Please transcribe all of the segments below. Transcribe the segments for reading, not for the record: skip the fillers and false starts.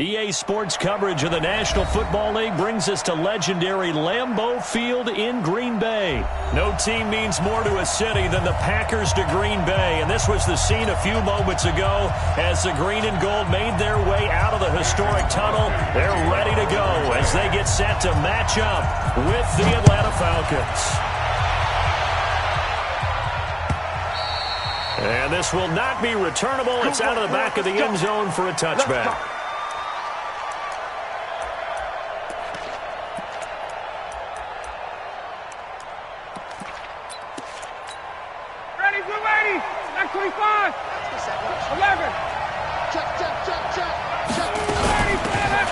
EA Sports coverage of the National Football League brings us to legendary Lambeau Field in Green Bay. No team means more to a city than the Packers to Green Bay, and this was the scene a few moments ago as the green and gold made their way out of the historic tunnel. They're ready to go as they get set to match up with the Atlanta Falcons. And this will not be returnable. It's out of the back of the end zone for a touchback.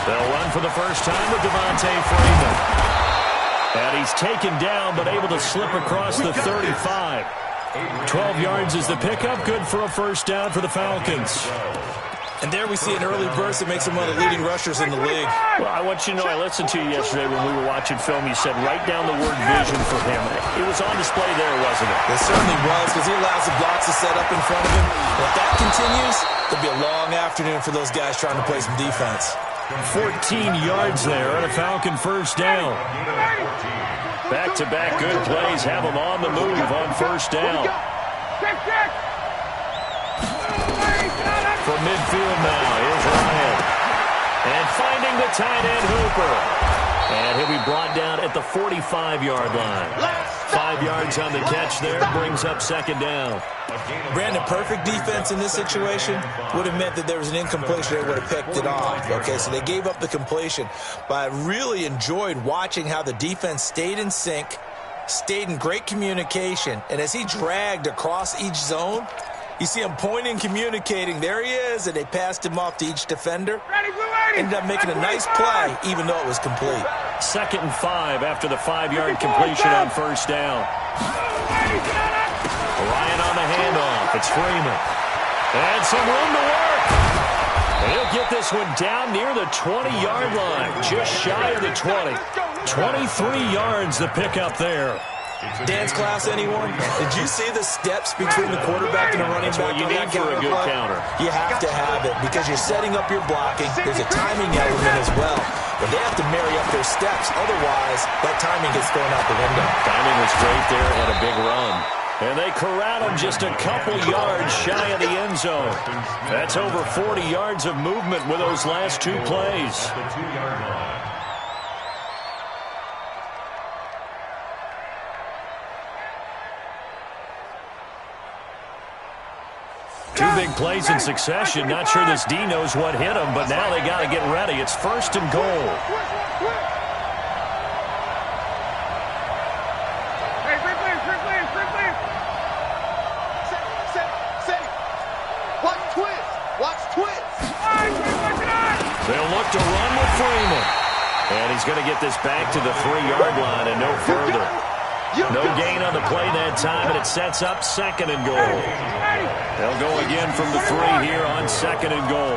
They'll run for the first time with Freeman. And he's taken down but able to slip across the 35. 12 yards is the pickup. Good for a first down for the Falcons. And there we see an early burst that makes him one of the leading rushers in the league. Well, I want you to know, I listened to you yesterday when we were watching film. You said write down the word vision for him. It was on display there, wasn't it? It certainly was, because he allows the blocks to set up in front of him. And if that continues, it'll be a long afternoon for those guys trying to play some defense. 14 yards there on a Falcon first down. Back-to-back good plays have them on the move on first down. From midfield now, here's Ryan. And finding the tight end Hooper. And he'll be brought down at the 45-yard line. 5 yards on the catch there, brings up second down. Brandon, perfect defense in this situation would have meant that there was an incompletion. They would have picked it off. Okay, so they gave up the completion. But I really enjoyed watching how the defense stayed in sync, stayed in great communication, and as he dragged across each zone, you see him pointing, communicating. There he is, and they passed him off to each defender. Ended up making a nice play, even though it was complete. 2nd and 5 after the 5-yard completion on first down. Ryan on the handoff. It's Freeman. And some room to work. And he'll get this one down near the 20-yard line, just shy of the 20. 23 yards the pickup there. Dance class, anyone? Did you see the steps between the quarterback and the running back? What you need for a good counter. You have to have it because you're setting up your blocking. There's a timing element as well. But they have to marry up their steps. Otherwise, that timing gets thrown out the window. Timing was great there and a big run. And they corral him just a couple yards shy of the end zone. That's over 40 yards of movement with those last two plays. Two big plays in succession. Not sure this D knows what hit him, but now they got to get ready. It's 1st and goal. They'll look to run with Freeman. And he's going to get this back to the 3-yard line and no further. No gain on the play that time, and it sets up 2nd and goal. They'll go again from the 3 here on 2nd and goal.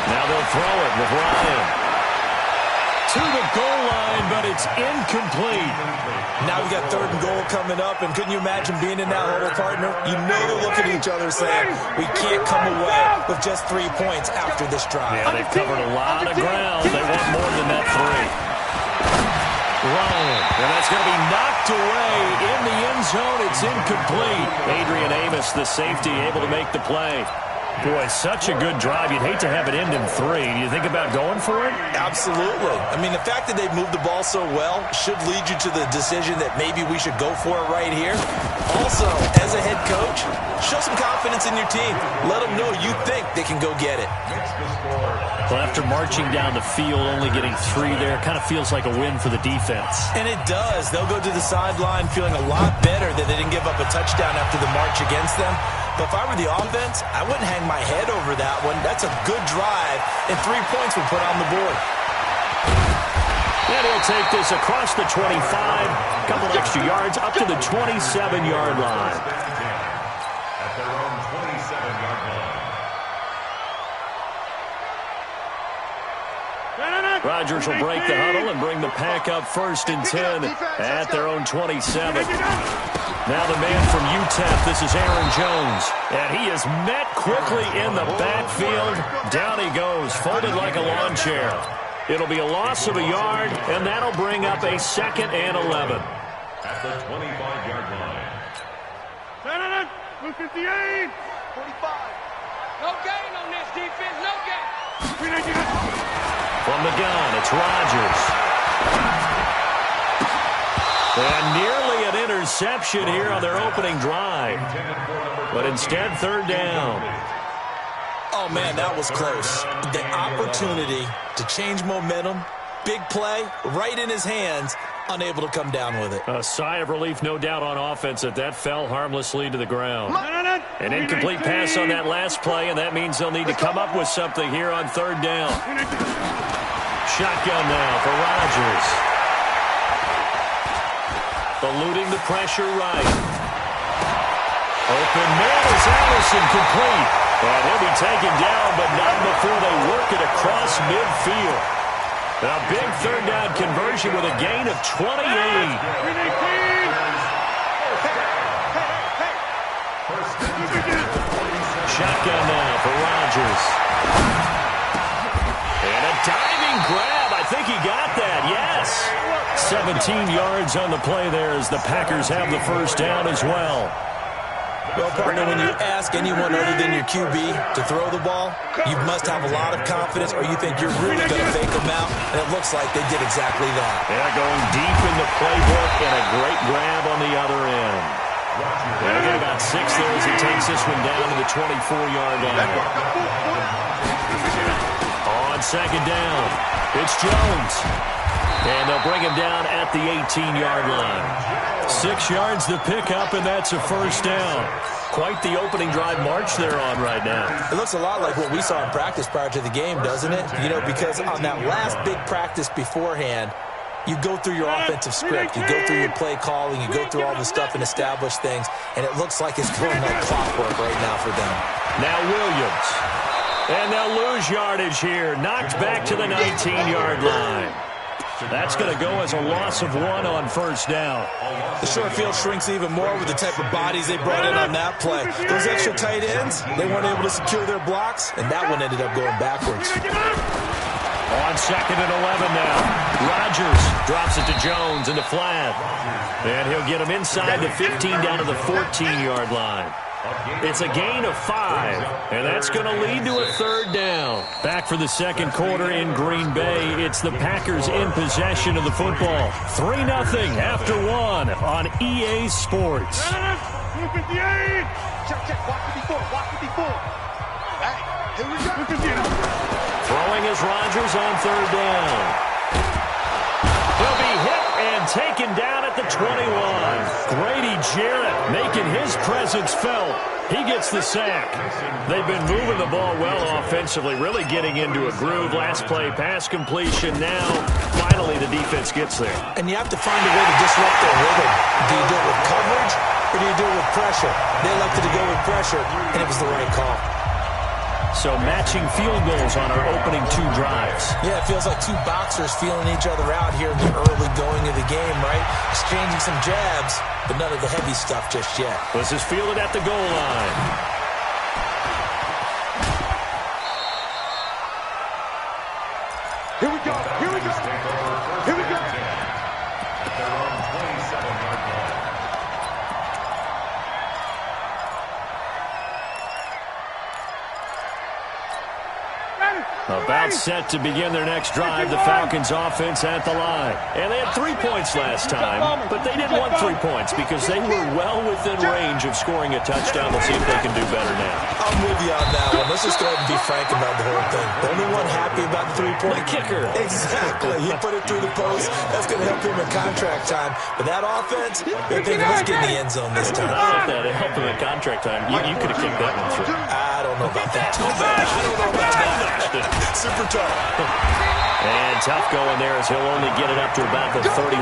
Now they'll throw it with Ryan. To the goal line, but it's incomplete. Now we got 3rd and goal coming up, and couldn't you imagine being in that huddle, partner? You know they're looking at each other saying, we can't come away with just 3 points after this drive. Yeah, they've covered a lot of ground. They want more than that 3. Ryan, and that's going to be knocked away in the end zone. It's incomplete. Adrian Amos, the safety, able to make the play. Boy, such a good drive. You'd hate to have it end in 3. Do you think about going for it? Absolutely. I mean, the fact that they've moved the ball so well should lead you to the decision that maybe we should go for it right here. Also, as a head coach, show some confidence in your team. Let them know you think they can go get it. Well, after marching down the field, only getting 3 there, kind of feels like a win for the defense. And it does. They'll go to the sideline feeling a lot better that they didn't give up a touchdown after the march against them. But if I were the offense, I wouldn't hang my head over that one. That's a good drive, and 3 points were put on the board. And he'll take this across the 25, a couple extra yards, up to the 27-yard line. At their own 27-yard line. Rodgers will break the huddle and bring the pack up 1st and 10 at their own 27. Now the man from UTEP, this is Aaron Jones. And he is met quickly in the backfield. Down he goes, folded like a lawn chair. It'll be a loss of a yard, and that'll bring up a 2nd and 11. At the 25-yard line. 58. 45. No gain on this defense, no gain. From the gun, it's Rodgers. And nearly an interception here on their opening drive. But instead, 3rd down. Oh, man, that was close. The opportunity to change momentum, big play, right in his hands, unable to come down with it. A sigh of relief, no doubt, on offense that fell harmlessly to the ground. An incomplete pass on that last play, and that means they'll need to come up with something here on 3rd down. Shotgun now for Rodgers. Eluding the pressure right. Open man is Allison, complete. And he'll be taken down, but not before they work it across midfield. A big 3rd down conversion with a gain of 28. Shotgun now for Rodgers. And a diving grab. I think he got that, yes. 17 yards on the play there as the Packers have the 1st down as well. Well, partner, when you ask anyone other than your QB to throw the ball, you must have a lot of confidence, or you think you're really going to fake them out, and it looks like they did exactly that. Yeah, going deep in the playbook and a great grab on the other end. They'll get about 6 there as he takes this one down to the 24-yard line. On 2nd down, it's Jones. And they'll bring him down at the 18-yard line. 6 yards to pick up, and that's a 1st down. Quite the opening drive march they're on right now. It looks a lot like what we saw in practice prior to the game, doesn't it? You know, because on that last big practice beforehand, you go through your offensive script, you go through your play calling, you go through all the stuff and establish things, and it looks like it's going like clockwork right now for them. Now Williams. And they'll lose yardage here. Knocked back to the 19-yard line. That's going to go as a loss of 1 on 1st down. The short field shrinks even more with the type of bodies they brought in on that play. Those extra tight ends, they weren't able to secure their blocks, and that one ended up going backwards. On 2nd and 11 now. Rodgers drops it to Jones in the flat. And he'll get him inside the 15 down to the 14-yard line. It's a gain of 5, and that's going to lead to a 3rd down. Back for the 2nd quarter in Green Bay. It's the Packers in possession of the football. 3-0 after 1 on EA Sports. 58. Check. Watch 54. Hey, here we go. Throwing is Rodgers on 3rd down. He'll be hit and taken down at the 21. Grady Jarrett making his presence felt. He gets the sack. They've been moving the ball well offensively, really getting into a groove. Last play, pass completion. Now, finally, the defense gets there. And you have to find a way to disrupt their rhythm. Do you do it with coverage, or do you do it with pressure? They elected to go with pressure, and it was the right call. So matching field goals on our opening 2 drives. Yeah, it feels like 2 boxers feeling each other out here in the early going of the game, right? Exchanging some jabs, but none of the heavy stuff just yet. This is fielded at the goal line. Here we go. At their own 27-yard line. About set to begin their next drive, the Falcons offense at the line. And they had 3 points last time, but they didn't want 3 points because they were well within range of scoring a touchdown. We'll see if they can do better now. I'm with you on that one. Let's just go ahead and be frank about the whole thing. The only one happy about the 3-point kicker. Exactly. He put it through the post. That's going to help him in contract time. But that offense, they're thinking, let's get in the end zone this time. I don't know if that helped him in contract time. You could have kicked that one through. I don't know about that. Too bad. I don't know about that. Super tough. And tough going there as he'll only get it up to about the 31.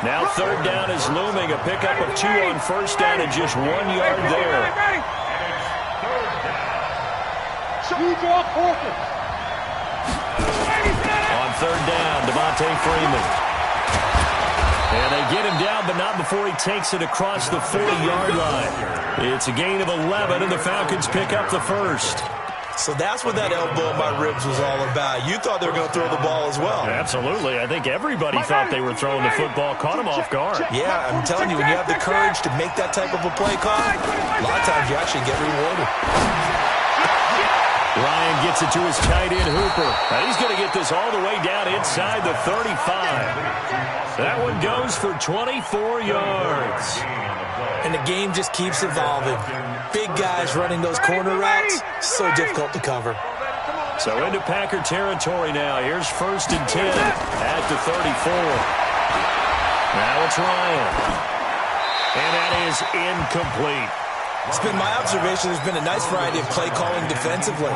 Now 3rd down is looming. A pickup of 2 on 1st down and just 1 yard there. On third down, Devontae Freeman. And they get him down, but not before he takes it across the 40-yard line. It's a gain of 11, and the Falcons pick up the first. So that's what that elbow in my ribs was all about. You thought they were going to throw the ball as well. Absolutely. I think everybody thought they were throwing the football, caught him off guard. Yeah, I'm telling you, when you have the courage to make that type of a play call, a lot of times you actually get rewarded. Ryan gets it to his tight end, Hooper. Now he's going to get this all the way down inside the 35. That one goes for 24 yards. And the game just keeps evolving. Big guys running those corner routes, so difficult to cover. So into Packer territory now. Here's 1st and 10 at the 34. Now it's Ryan. And that is incomplete. It's been my observation there's been a nice variety of play calling defensively.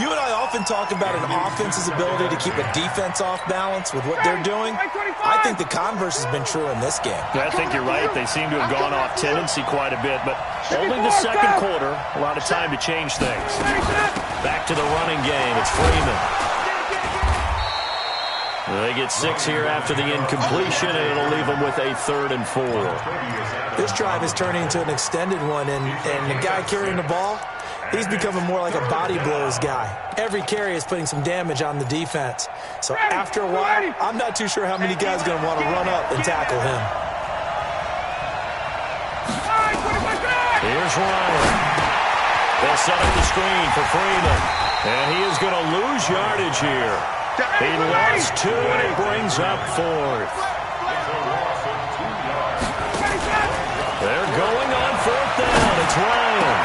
You and I often talk about an offense's ability to keep a defense off balance with what they're doing. I think the converse has been true in this game. I think you're right. They seem to have gone off tendency quite a bit, but only the second quarter. A lot of time to change things. Back to the running game. It's Freeman. They get 6 here after the incompletion, and it'll leave them with a 3rd and 4. This drive is turning into an extended one, and the guy carrying the ball, he's becoming more like a body blows guy. Every carry is putting some damage on the defense. So after a while, I'm not too sure how many guys are going to want to run up and tackle him. Here's Ryan. They'll set up the screen for Freeman, and he is going to lose yardage here. He lost 2, and he brings up 4th. They're going on 4th down. It's Ryan.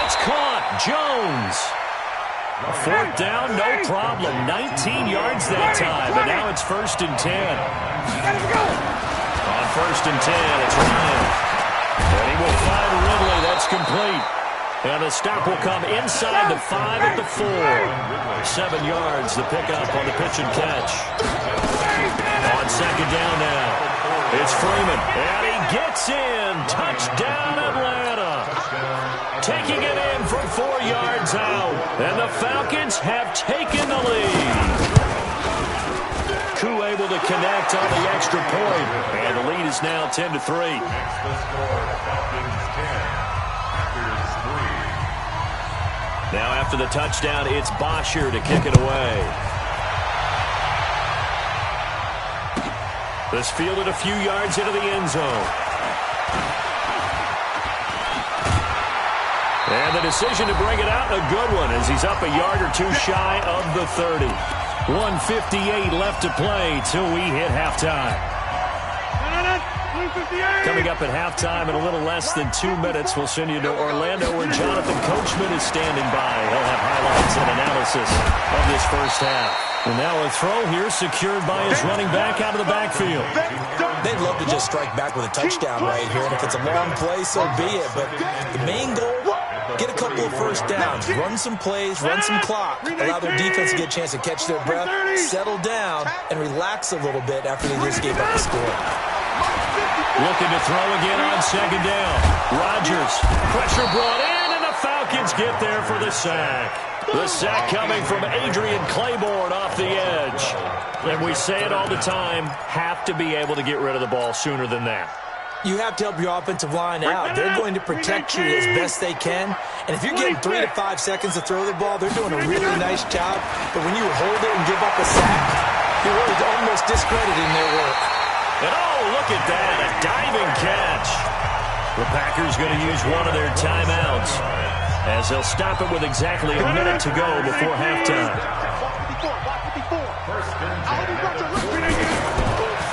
It's caught. Jones. A 4th down, no problem. 19 yards that time, and now it's 1st and 10. On 1st and 10, it's Ryan. And he will find Ridley. That's complete. And the stop will come inside the 5 at the 4. 7 yards, the pickup on the pitch and catch. On 2nd down now, it's Freeman. And he gets in. Touchdown, Atlanta. Taking it in from 4 yards out. And the Falcons have taken the lead. Koo able to connect on the extra point. And the lead is now 10-3. Now after the touchdown, it's Bosher to kick it away. This fielded a few yards into the end zone. And the decision to bring it out, a good one, as he's up a yard or 2 shy of the 30. 1:58 left to play till we hit halftime. Coming up at halftime in a little less than 2 minutes, we'll send you to Orlando where Jonathan Coachman is standing by. He'll have highlights and analysis of this first half. And now a throw here secured by his running back out of the backfield. They'd love to just strike back with a touchdown right here, and if it's a long play, so be it. But the main goal, get a couple of first downs, run some plays, run some clock, allow their defense to get a chance to catch their breath, settle down, and relax a little bit after they just gave up the score. Looking to throw again on 2nd down. Rodgers, pressure brought in, and the Falcons get there for the sack. The sack coming from Adrian Claiborne off the edge. And we say it all the time, have to be able to get rid of the ball sooner than that. You have to help your offensive line out. They're going to protect you as best they can. And if you're getting 3 to 5 seconds to throw the ball, they're doing a really nice job. But when you hold it and give up a sack, you're really almost discrediting their work. And oh, look at that, a diving catch. The Packers going to use one of their timeouts as they'll stop it with exactly a minute to go before halftime.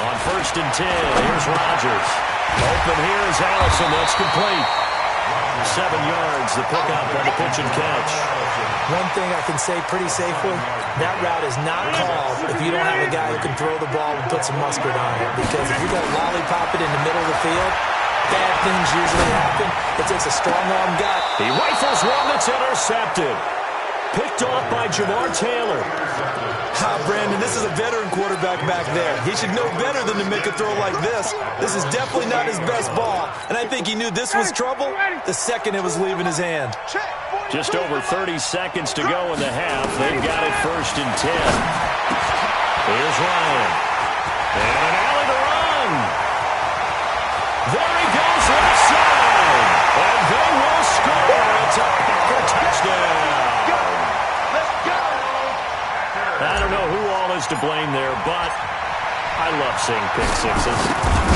On 1st and 10, here's Rodgers. Open here is Allison. That's complete. 7 yards, the pickup on the pitch and catch. One thing I can say pretty safely, that route is not called if you don't have a guy who can throw the ball and put some mustard on it. Because if you got to lollipop it in the middle of the field, bad things usually happen. It takes a strong-arm guy. He rifles one that's intercepted. Picked off by Jamar Taylor. Brandon, this is a veteran quarterback back there. He should know better than to make a throw like this. This is definitely not his best ball. And I think he knew this was trouble the second it was leaving his hand. Just over 30 seconds to go in the half. They've got it 1st and 10. Here's Ryan. And an alley to run. There he goes left side. And they will score. It's a Packer touchdown. Let's go. I don't know who all is to blame there, but I love seeing pick sixes.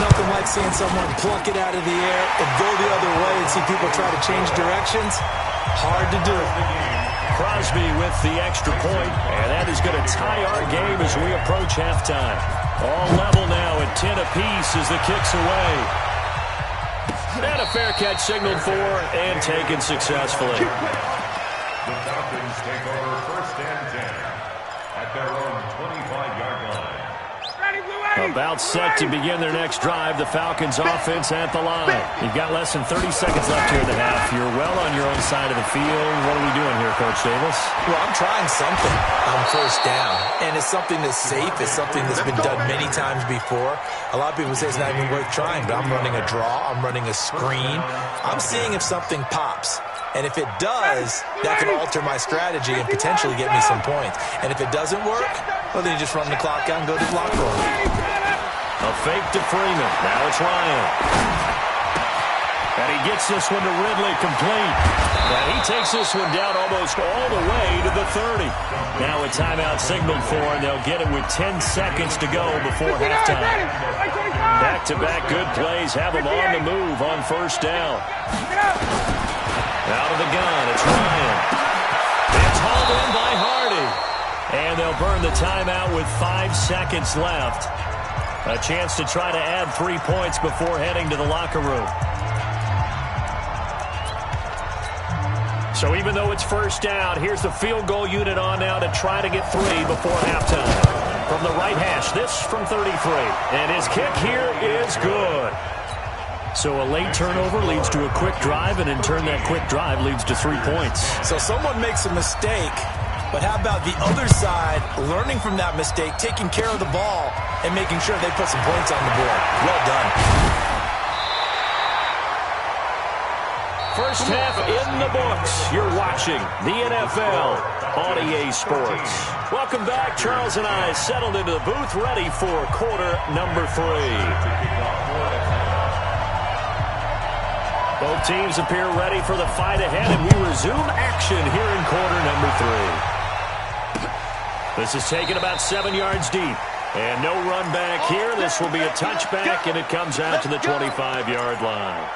Nothing like seeing someone pluck it out of the air and go the other way and see people try to change directions. Hard to do. Crosby with the extra point, and that is going to tie our game as we approach halftime. All level now at 10 apiece as the kick's away. And a fair catch signaled for and taken successfully. The Falcons take over first and 10 at their own 25-yard line. About set to begin their next drive. The Falcons offense at the line. You've got less than 30 seconds left here in the half. You're well on your own side of the field. What are we doing here, Coach Davis? Well, I'm trying something on first down, and it's something that's safe. It's something that's been done many times before. A lot of people say it's not even worth trying, but I'm running a draw. I'm running a screen. I'm seeing if something pops. And if it does, that can alter my strategy and potentially get me some points. And if it doesn't work, well, then you just run the clock out and go to the locker room. A fake to Freeman. Now it's Ryan. And he gets this one to Ridley complete. And he takes this one down almost all the way to the 30. Now a timeout signaled for, and they'll get it with 10 seconds to go before halftime. Back-to-back good plays have them on the move on first down. Out of the gun, it's Ryan. It's hauled in by Hardy. And they'll burn the timeout with 5 seconds left. A chance to try to add 3 points before heading to the locker room. So even though it's first down, here's the field goal unit on now to try to get 3 before halftime. From the right hash, this from 33. And his kick here is good. So a late turnover leads to a quick drive, and in turn that quick drive leads to 3 points. So someone makes a mistake, but how about the other side learning from that mistake, taking care of the ball, and making sure they put some points on the board? Well done. First half in the books. You're watching the NFL on EA Sports. Welcome back. Charles and I settled into the booth, ready for quarter number 3. Both teams appear ready for the fight ahead, and we resume action here in quarter number 3. This is taken about 7 yards deep. And no run back here. This will be a touchback, and it comes out to the 25-yard line.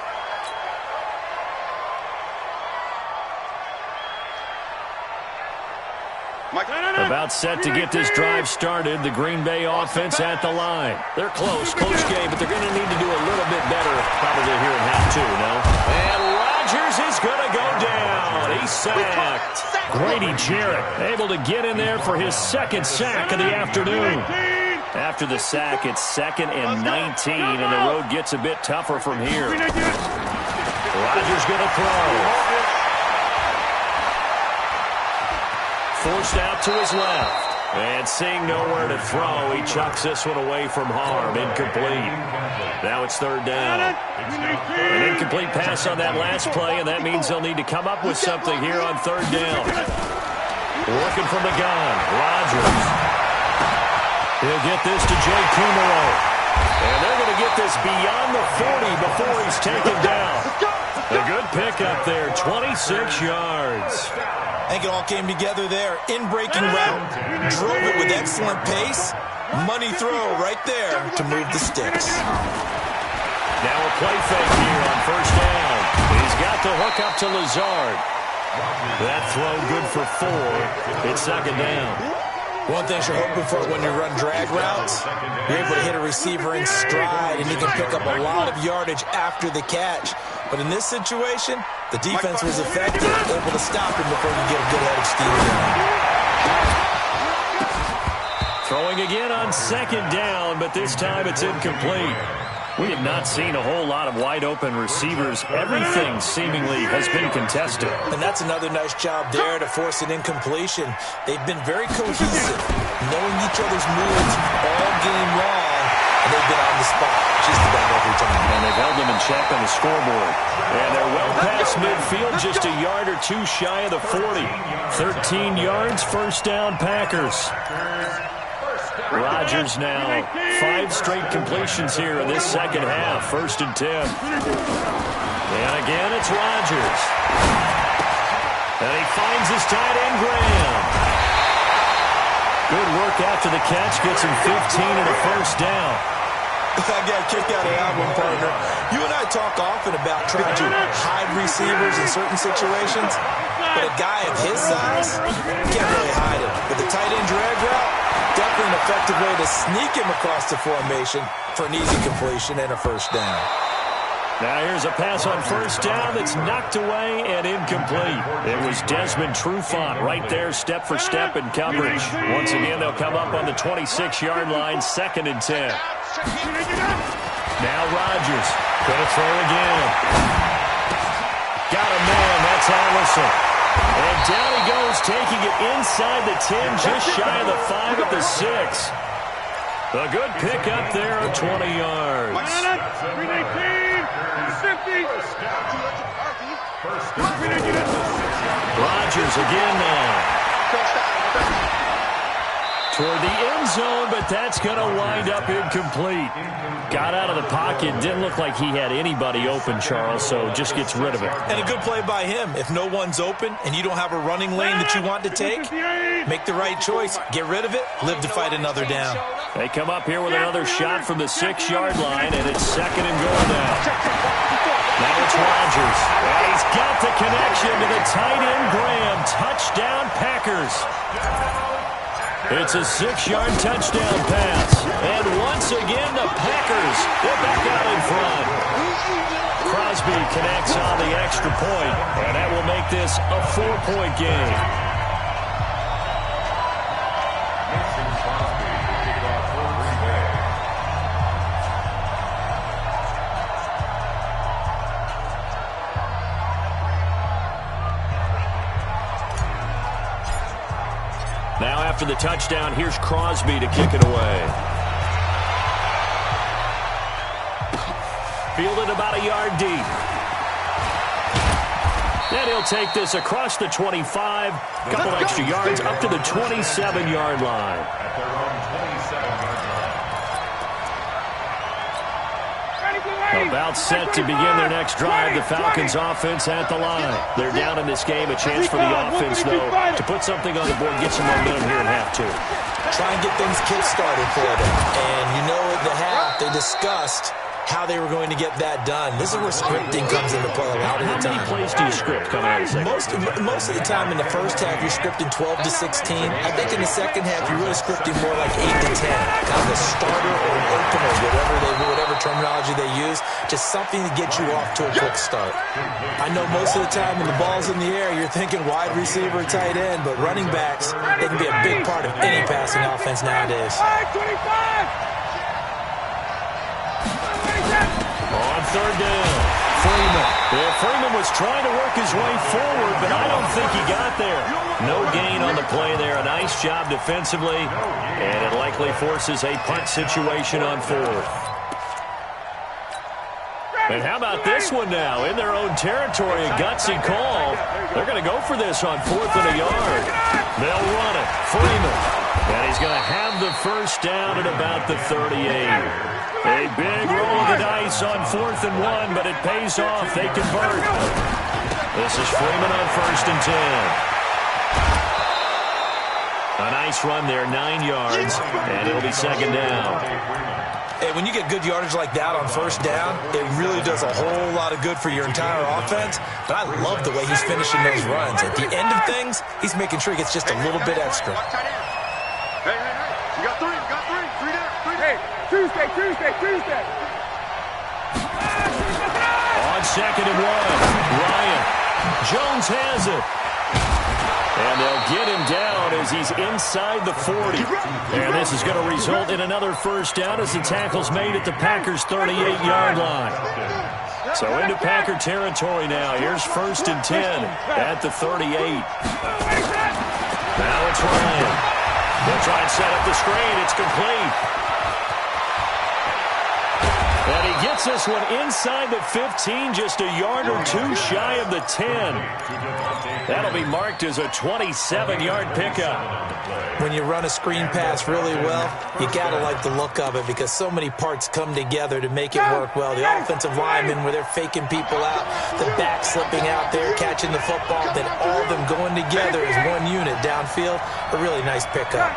About set to get this drive started. The Green Bay offense at the line. They're close game, but they're going to need to do a little bit better probably here in half 2, no? And Rodgers is going to go down. He's sacked. Grady Jarrett able to get in there for his second sack of the afternoon. After the sack, it's 2nd and 19, and the road gets a bit tougher from here. Rodgers going to throw. Forced out to his left. And seeing nowhere to throw, he chucks this one away from harm. Incomplete. Now it's 3rd down. An incomplete pass on that last play, and that means they'll need to come up with something here on 3rd down. Working from the gun. Rodgers. He'll get this to Jay Kumaro. And they're going to get this beyond the 40 before he's taken down. A good pickup there, 26 yards. I think it all came together there. In-breaking route, drove it with excellent pace. Money throw right there to move the sticks. Now a play fake here on 1st down. He's got the hook up to Lazard. That throw good for 4. It's 2nd down. One thing you're hoping for when you run drag routes, you're able to hit a receiver in stride, and he can pick up a lot of yardage after the catch. But in this situation, the defense was effective, able to stop him before you get a good head of steam going. Throwing again on 2nd down, but this time it's incomplete. We have not seen a whole lot of wide-open receivers. Everything seemingly has been contested. And that's another nice job there to force an incompletion. They've been very cohesive, knowing each other's moves all game long, and they've been on the spot just about every time. And they've held them in check on the scoreboard. And they're well past midfield, just a yard or 2 shy of the 40. 13 yards, 1st down, Packers. Rodgers now 5 straight completions here in this second half. 1st and 10. And again, it's Rodgers. And he finds his tight end, Graham. Good work after the catch. Gets him 15 and a 1st down. I got a kick out of that one, partner. You and I talk often about trying to hide receivers in certain situations, but a guy of his size can't really hide it. But the tight end drag route, definitely an effective way to sneak him across the formation for an easy completion and a 1st down. Now here's a pass on 1st down that's knocked away and incomplete. It was Desmond Trufant right there, step for step in coverage. Once again, they'll come up on the 26-yard line, 2nd and 10. Now Rodgers gonna throw again. Got a man, that's Allison. And down he goes, taking it inside the 10, just shy of the 5 at the 6. A good pick up there at 20 yards. 50. Rodgers again now. Toward the end zone, but that's going to wind up incomplete. Got out of the pocket. Didn't look like he had anybody open, Charles, so just gets rid of it. And a good play by him. If no one's open and you don't have a running lane that you want to take, make the right choice. Get rid of it. Live to fight another down. They come up here with another shot from the 6-yard line, and it's 2nd and goal now. Now it's Rodgers. And he's got the connection to the tight end, Graham. Touchdown, Packers. It's a 6-yard touchdown pass. And once again, the Packers, they're back out in front. Crosby connects on the extra point, and that will make this a 4-point game. Now after the touchdown, here's Crosby to kick it away. Fielded about a yard deep. And he'll take this across the 25. Couple extra yards up to the 27-yard line. About set to begin their next drive. The Falcons offense at the line. They're down in this game. A chance for the offense, though, to put something on the board, get some momentum here in half 2. Try and get things kick-started for them. And you know at the half, they discussed how they were going to get that done. This is where scripting comes into play a lot of the time. How many plays do you script coming out of the second? Most of the time in the first half, you're scripting 12 to 16. I think in the second half, you're really scripting more like 8 to 10. Kind of a starter or an opener, whatever terminology they use. Just something to get you off to a quick start. I know most of the time when the ball's in the air, you're thinking wide receiver, tight end, but running backs, they can be a big part of any passing offense nowadays. 25! On 3rd down, Freeman. Yeah, Freeman was trying to work his way forward, but I don't think he got there. No gain on the play there. A nice job defensively, and it likely forces a punt situation on 4th. And how about this one now? In their own territory, a gutsy call. They're going to go for this on 4th and a yard. They'll run it. Freeman. And he's going to have the 1st down at about the 38. A big roll of the dice on 4th and 1, but it pays off. They convert. This is Freeman on 1st and 10. A nice run there, 9 yards, and it'll be 2nd down. Hey, when you get good yardage like that on 1st down, it really does a whole lot of good for your entire offense. But I love the way he's finishing those runs. At the end of things, he's making sure he gets just a little bit extra. Hey, you got 3 there. Hey, Tuesday. On 2nd and 1, Ryan. Jones has it. And they'll get him down as he's inside the 40. And this is going to result in another 1st down as the tackle's made at the Packers' 38-yard line. So into Packer territory now. Here's 1st and 10 at the 38. Now it's Ryan. They'll try and set up the screen. It's complete. And he gets this one inside the 15, just a yard or two shy of the 10. That'll be marked as a 27-yard pickup. When you run a screen pass really well, you got to like the look of it because so many parts come together to make it work well. The offensive linemen, where they're faking people out, the back slipping out there, catching the football, then all of them going together as one unit downfield. A really nice pickup.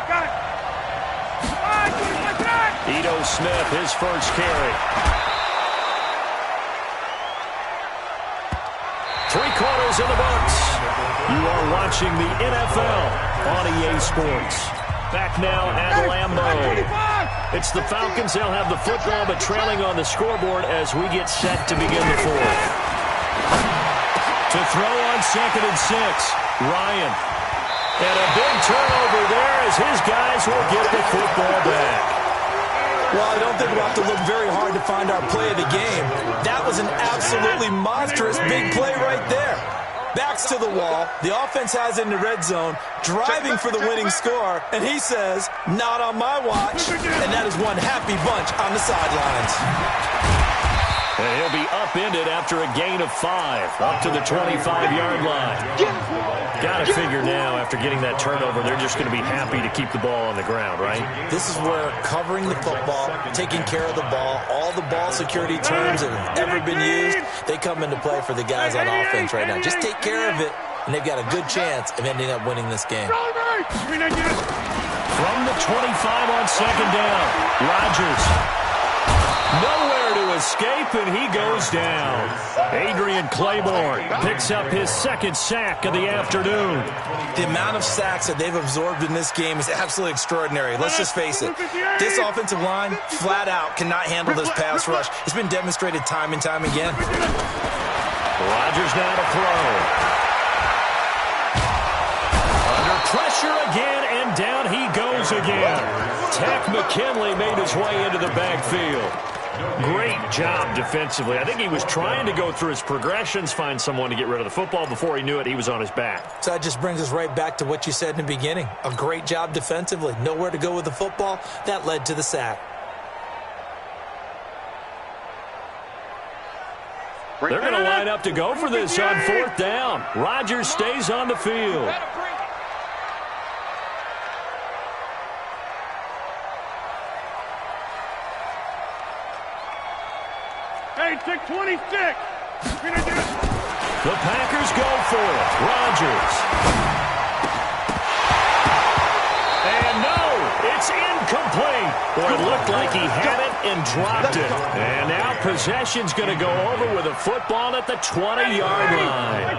Ito Smith, his first carry. 3/4 in the books. You are watching the NFL on EA Sports. Back now at Lambeau. It's the Falcons. They'll have the football, but trailing on the scoreboard as we get set to begin the fourth. To throw on 2nd and 6, Ryan. And a big turnover there as his guys will get the football back. Well, I don't think we'll have to look very hard to find our play of the game. That was an absolutely monstrous big play right there. Backs to the wall. The offense has it in the red zone, driving for the winning score, and he says, not on my watch. And that is one happy bunch on the sidelines. And he'll be upended after a gain of 5, up to the 25-yard line. Got to figure now, after getting that turnover, they're just going to be happy to keep the ball on the ground, right? This is where covering the football, taking care of the ball, all the ball security terms that have ever been used, they come into play for the guys on offense right now. Just take care of it, and they've got a good chance of ending up winning this game. From the 25 on 2nd down, Rodgers. Nowhere to escape, and he goes down. Adrian Claiborne picks up his 2nd sack of the afternoon. The amount of sacks that they've absorbed in this game is absolutely extraordinary. Let's just face it. This offensive line, flat out, cannot handle this pass rush. It's been demonstrated time and time again. Rodgers now to throw. Under pressure again, and down he goes again. Tack McKinley made his way into the backfield. Great job defensively. I think he was trying to go through his progressions, find someone to get rid of the football. Before he knew it, he was on his back. So that just brings us right back to what you said in the beginning. A great job defensively. Nowhere to go with the football. That led to the sack. They're going to line up to go for this on 4th down. Rodgers stays on the field. Hey, 626. The Packers go for it. Rodgers. And no, it's incomplete. Boy, it looked like he had it and dropped it. And now possession's going to go over with a football at the 20-yard line.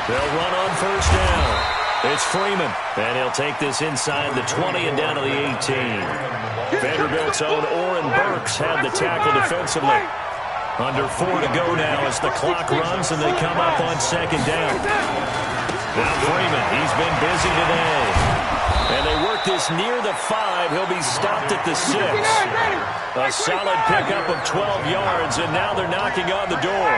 They'll run on 1st down. It's Freeman, and he'll take this inside the 20 and down to the 18. Vanderbilt's own Oren Burks had the tackle defensively. Under 4 to go now as the clock runs and they come up on 2nd down. Now Freeman, he's been busy today. And they work this near the 5. He'll be stopped at the 6. A solid pickup of 12 yards, and now they're knocking on the door.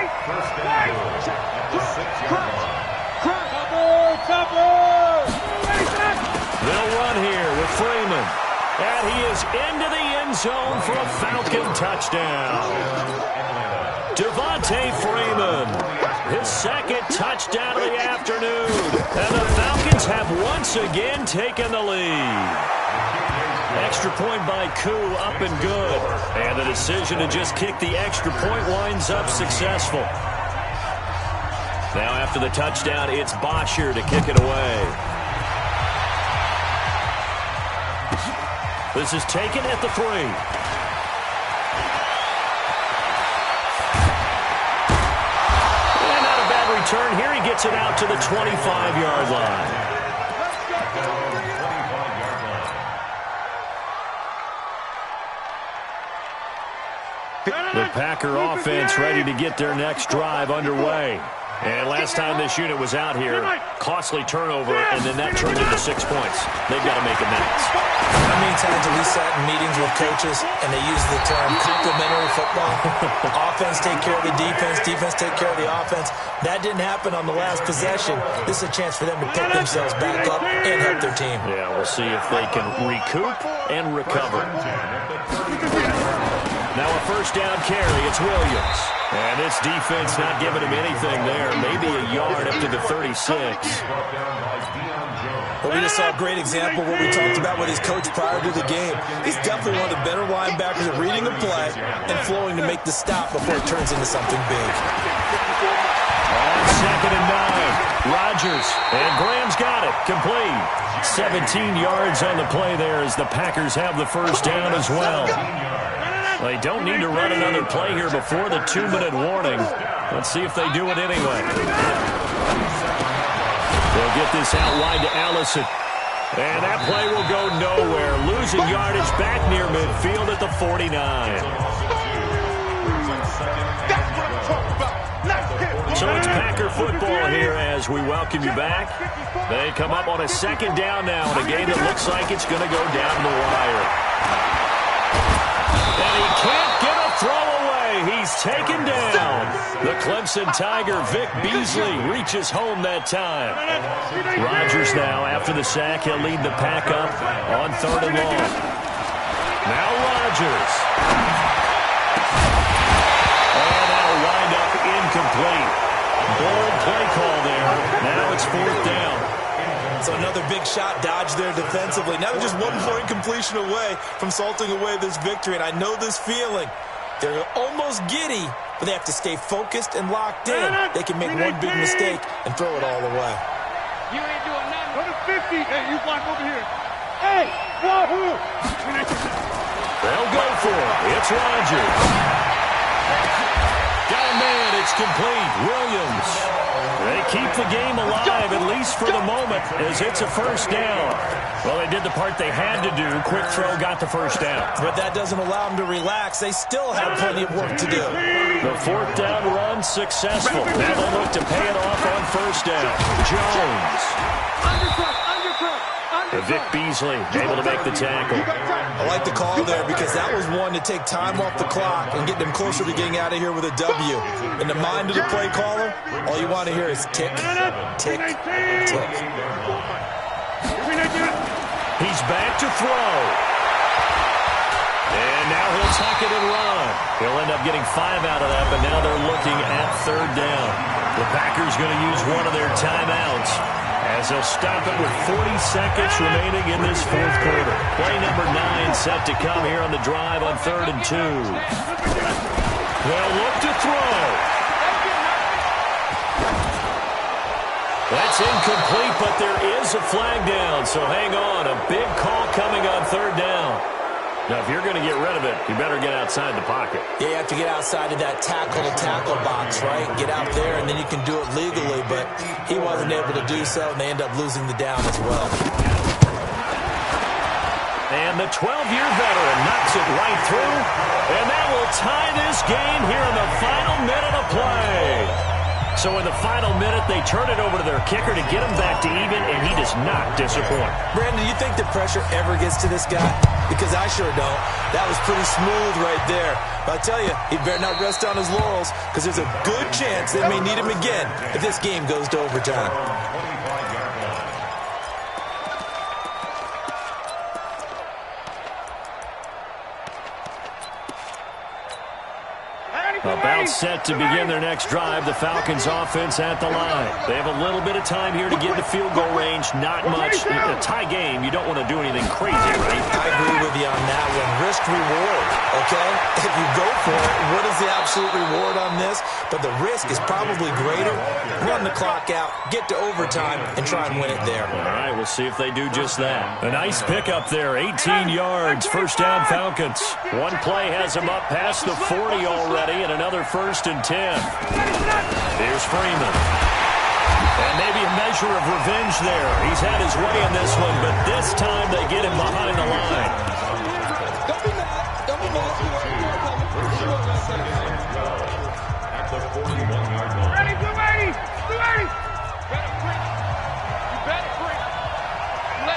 They'll run here with Freeman. And he is into the end zone for a Falcon touchdown. Devontae Freeman, his 2nd touchdown of the afternoon. And the Falcons have once again taken the lead. Extra point by Koo, up and good. And the decision to just kick the extra point winds up successful. Now after the touchdown, it's Bosher to kick it away. This is taken at the 3. And not a bad return here. He gets it out to the 25-yard line. The Packer offense ready to get their next drive underway. And last time this unit was out here, costly turnover, and then that turned into 6 points. They've got to make amends. How many times have we sat in meetings with of coaches, and they use the term complementary football. Offense take care of the defense, defense take care of the offense. That didn't happen on the last possession. This is a chance for them to pick themselves back up and help their team. Yeah, we'll see if they can recoup and recover. Now a first down carry, it's Williams. And this defense not giving him anything there. Maybe a yard up to the 36. Well, we just saw a great example of what we talked about with his coach prior to the game. He's definitely one of the better linebackers at reading a play and flowing to make the stop before it turns into something big. On 2nd and 9, Rodgers, and Graham's got it, complete. 17 yards on the play there as the Packers have the first down as well. They don't need to run another play here before the 2-minute warning. Let's see if they do it anyway. They'll get this out wide to Allison. And that play will go nowhere. Losing yardage back near midfield at the 49. So it's Packer football here as we welcome you back. They come up on a 2nd down now in a game that looks like it's going to go down the wire. And he can't get a throw away. He's taken down. The Clemson Tiger, Vic Beasley, reaches home that time. Rodgers now, after the sack, he'll lead the pack up on 3rd and long. Now Rodgers. And that'll wind up incomplete. Bold play call there. Now it's 4th down. So another big shot dodged there defensively. Now they're just 1 more incompletion away from salting away this victory. And I know this feeling. They're almost giddy, but they have to stay focused and locked in. They can make one big mistake and throw it all away. You ain't doing nothing. Go to 50. Hey, you block over here. Hey, wahoo! They'll go for it. It's Rodgers. Got a man. It's complete. Williams. They keep the game alive, at least for the moment, as it's a first down. Well, they did the part they had to do. Quick throw got the first down. But that doesn't allow them to relax. They still have plenty of work to do. The 4th down run successful. Now they look to pay it off on first down. Jones. Vic Beasley able to make the tackle. I like the call there because that was one to take time off the clock and get them closer to getting out of here with a W. In the mind of the play caller, all you want to hear is tick, tick, tick. He's back to throw. And now he'll tuck it and run. He'll end up getting 5 out of that, but now they're looking at 3rd down. The Packers going to use one of their timeouts as they'll stop it with 40 seconds remaining in this 4th quarter. Play number 9 set to come here on the drive on 3rd and 2. They'll look to throw. That's incomplete, but there is a flag down, so hang on. A big call coming on 3rd down. Now, if you're going to get rid of it, you better get outside the pocket. Yeah, you have to get outside of that tackle-to-tackle box, right? Get out there, and then you can do it legally, but he wasn't able to do so, and they end up losing the down as well. And the 12-year veteran knocks it right through, and that will tie this game here in the final minute of play. So in the final minute, they turn it over to their kicker to get him back to even, and he does not disappoint. Brandon, do you think the pressure ever gets to this guy? Because I sure don't. That was pretty smooth right there. But I tell you, he better not rest on his laurels because there's a good chance they may need him again if this game goes to overtime. About set to begin their next drive. The Falcons offense at the line. They have a little bit of time here to get to field goal range. Not much. In a tie game, you don't want to do anything crazy, right? I agree with you on that one. Risk reward, okay? If you go for it, what is the absolute reward on this? But the risk is probably greater. Run the clock out, get to overtime, and try and win it there. All right, we'll see if they do just that. A nice pickup there. 18 yards. First down, Falcons. One play has them up past the 40 already, and another 1st and 10. Here's Freeman. And maybe a measure of revenge there. He's had his way in this one, but this time they get him behind the line. Don't be mad. Don't be mad. At the 41-yard line. Ready, 280. 280. Better print. You better print.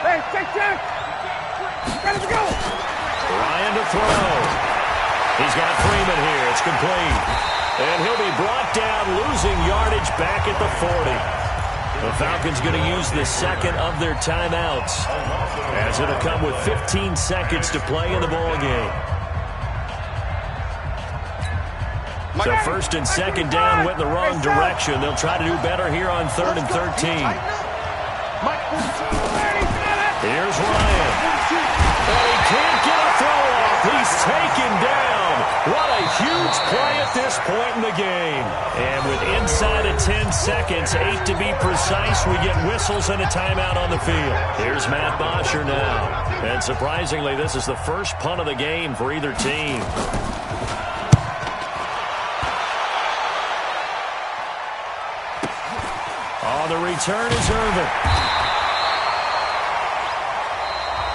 Hey, take check. Ready to go. Ryan to throw. He's got Freeman here. It's complete. And he'll be brought down, losing yardage back at the 40. The Falcons going to use the second of their timeouts, as it'll come with 15 seconds to play in the ballgame. So first and second down went in the wrong direction. They'll try to do better here on 3rd and 13. Here's Ryan. And he can't get a throw off. He's taken down. What a huge play at this point in the game. And with inside of 10 seconds, 8 to be precise, we get whistles and a timeout on the field. Here's Matt Bosher now. And surprisingly, this is the first punt of the game for either team. On the return is Irvin.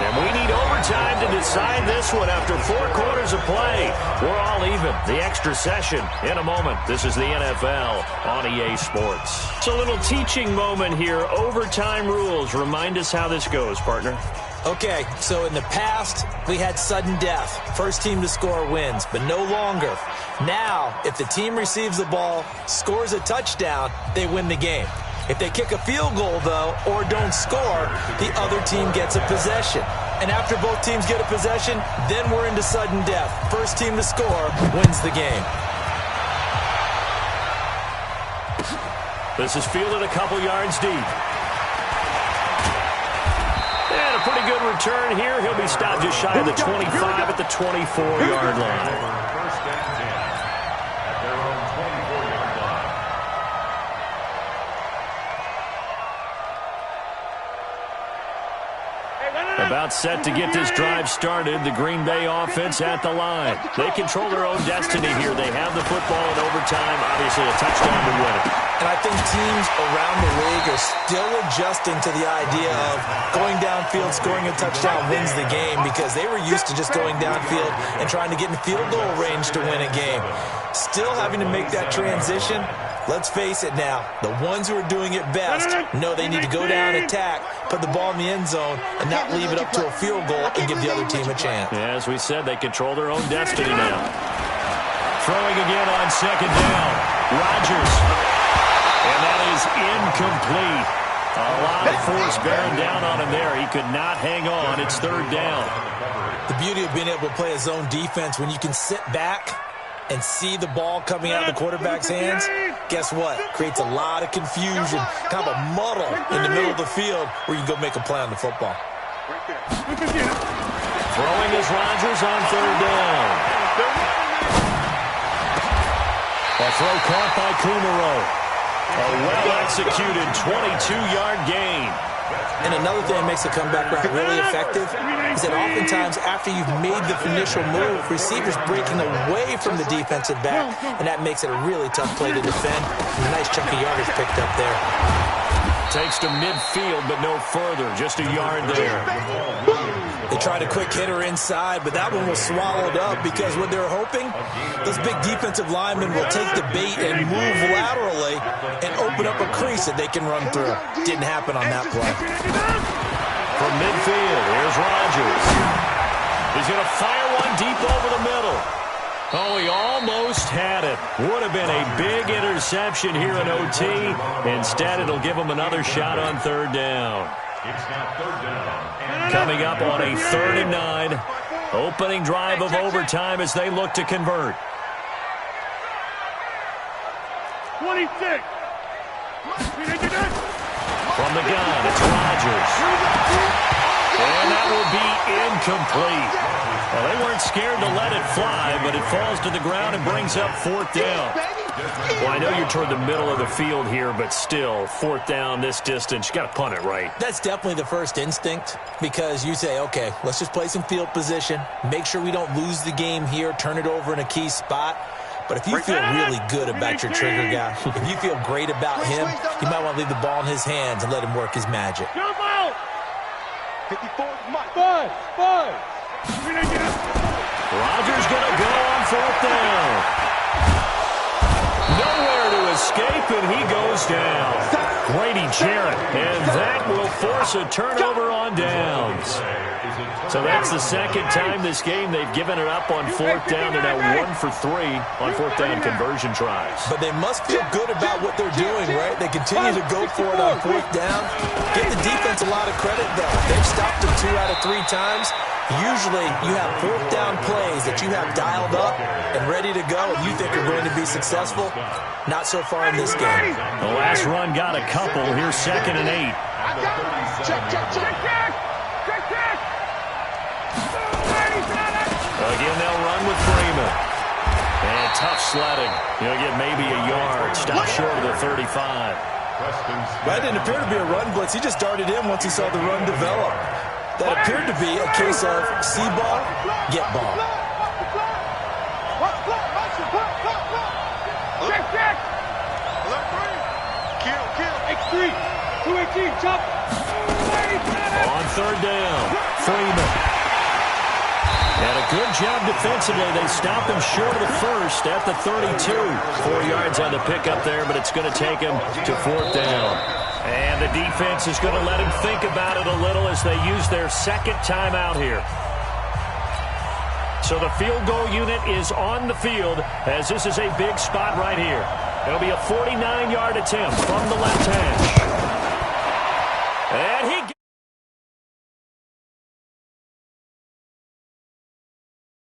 And we need overtime to decide this one after 4 quarters of play. We're all even. The extra session in a moment. This is the NFL on EA Sports. It's a little teaching moment here. Overtime rules. Remind us how this goes, partner. Okay, so in the past, we had sudden death. First team to score wins, but no longer. Now, if the team receives the ball, scores a touchdown, they win the game. If they kick a field goal, though, or don't score, the other team gets a possession. And after both teams get a possession, then we're into sudden death. First team to score wins the game. This is fielded a couple yards deep. And a pretty good return here. He'll be stopped just shy of the 25 at the 24-yard line. First and 10 at their own 24-yard line. About set to get this drive started. The Green Bay offense at the line. They control their own destiny here. They have the football in overtime. Obviously, a touchdown to win it. And I think teams around the league are still adjusting to the idea of going downfield, scoring a touchdown wins the game, because they were used to just going downfield and trying to get in field goal range to win a game. Still having to make that transition. Let's face it now, the ones who are doing it best know they need to go down, attack, put the ball in the end zone, and not leave it up to a field goal and give the other team a chance. Yeah, as we said, they control their own destiny now. Throwing again on second down. Rodgers. And that is incomplete. A lot of force bearing down on him there. He could not hang on. It's 3rd down. The beauty of being able to play a zone defense, when you can sit back and see the ball coming out of the quarterback's hands, guess what? Creates a lot of confusion, kind of a muddle in the middle of the field where you can go make a play on the football. Throwing is Rodgers on 3rd down. A throw caught by Kumaro. A well-executed 22-yard gain. And another thing that makes the comeback route really effective is that oftentimes after you've made the initial move, receivers breaking away from the defensive back, and that makes it a really tough play to defend. And a nice chunk of yardage picked up there. Takes to midfield, but no further. Just a yard there. They tried a quick hitter inside, but that one was swallowed up because what they're hoping, those big defensive linemen will take the bait and move laterally and open up a crease that they can run through. Didn't happen on that play. From midfield, here's Rodgers. He's going to fire one deep over the middle. Oh, he almost had it. Would have been a big interception here in OT. Instead, it'll give him another shot on 3rd down. It's now 3rd down. Coming up on a 3rd and 9. Opening drive of overtime as they look to convert. 26. From the gun, it's Rodgers. And that will be incomplete. Well, they weren't scared to let it fly, but it falls to the ground and brings up 4th down. Well, I know you're toward the middle of the field here, but still, 4th down this distance, you got to punt it right. That's definitely the first instinct, because you say, okay, let's just play some field position, make sure we don't lose the game here, turn it over in a key spot. But if you feel really good about your trigger guy, if you feel great about him, you might want to leave the ball in his hands and let him work his magic. Jump out! 54, five. Rodgers going to go on 4th down. Nowhere to escape, and he goes down. Great Jarrett, and that will force a turnover on downs. So that's the second time this game they've given it up on fourth down. They're now 1 for 3 on fourth down conversion tries. But they must feel good about what they're doing, right? They continue to go for it on fourth down. Give the defense a lot of credit, though. They've stopped them 2 out of 3 times. Usually you have fourth down plays that you have dialed up and ready to go and you think are going to be successful. Not so far in this game. The last run got a couple. Here's 2nd and 8. Again, they'll run with Freeman. And tough sledding. He'll get maybe a yard. Stop short of the 35. That didn't appear to be a run blitz. He just darted in once he saw the run develop. That appeared to be a case of see ball, get ball. X3, 218, jump. On third down, Freeman. And a good job defensively. They stopped him short of the first at the 32. 4 yards on the pickup there, but it's going to take him to fourth down. And the defense is going to let him think about it a little as they use their second timeout here. So the field goal unit is on the field as this is a big spot right here. It'll be a 49-yard attempt from the left hash. And he